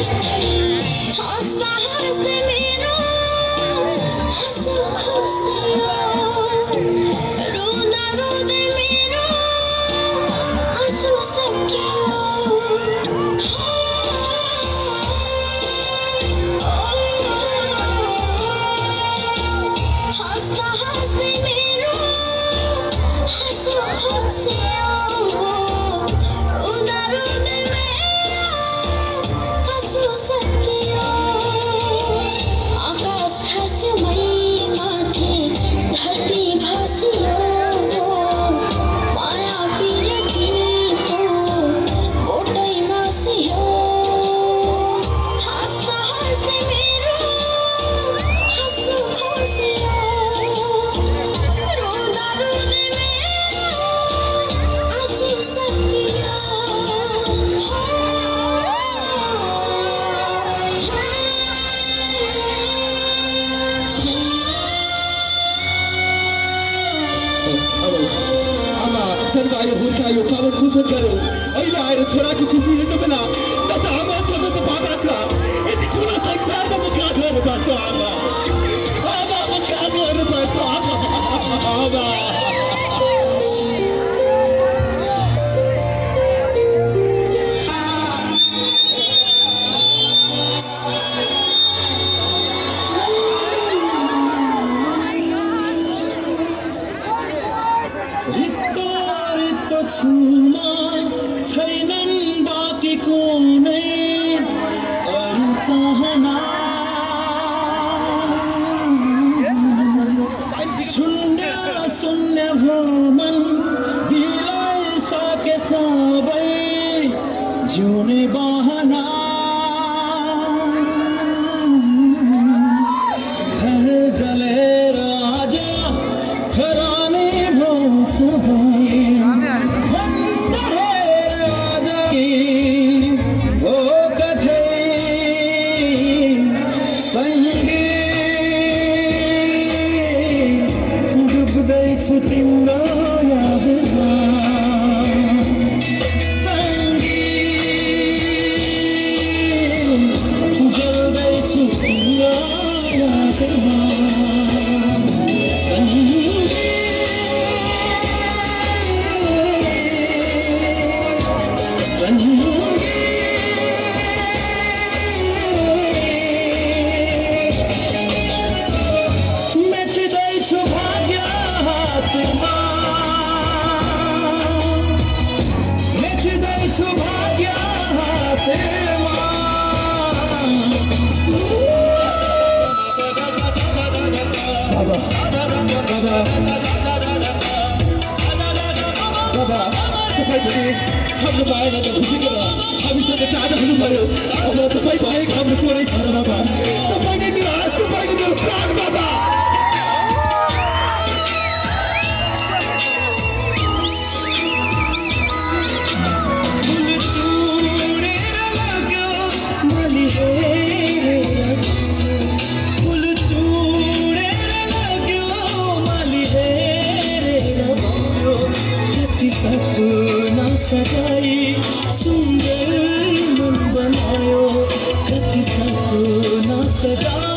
हस्ता हस्दै मेरो हाँसो खुसियो रुँदा रुँदै मेरो आँसु सकियो हस्ता हस्दै मेरो हाँसो खुसियो रुँदा रुँदै मेरो आँसु सकियो आकाश खस्यो मै माथि धरती भासियो माया पिरतीको बोटै मासियो हस्ता हस्दै मेरो हाँसो खुसियो रुँदा रुँदै मेरो आँसु सकियो आमा सर्वायो हुर्कायो पावन पोषण गर्यो अहिले आएर छोराको खुसी हेर्नु बेला न त आमा छ न त बाबा छ यति ठुलो संसारमा म कहाँ गएर पाउँछु आमा आमा म कहाँ गएर पाउँछु आमा रित्तो रित्तो छुमा छैनन् बाँकी कुनै अरू चाहना शून्य शून्य हो मन बिलाइसके सबै जिउने बहाना घर जलेर आज खरानी भो सबै भण्डारेर आज भो कठै सँगै डुब्दैछु तिम्रो यादमा सँगै जल्दैछु तिम्रो यादमा मेटिँदैछु भाग्य हातमा मेटिँदैछु भाग्य हातमा बाबा तपाईँ पनि हाम्रो मायाबाट खुसीको हामीसँग टाढा हुनुभयो अब तपाईँ भएको हाम्रो थोरै छ र बाबा तपाईँ नै मेरो आश तपाईँ नै मेरो प्राण बाबा सपना सजाई सुंदर मन बनायो कति सपना सजाई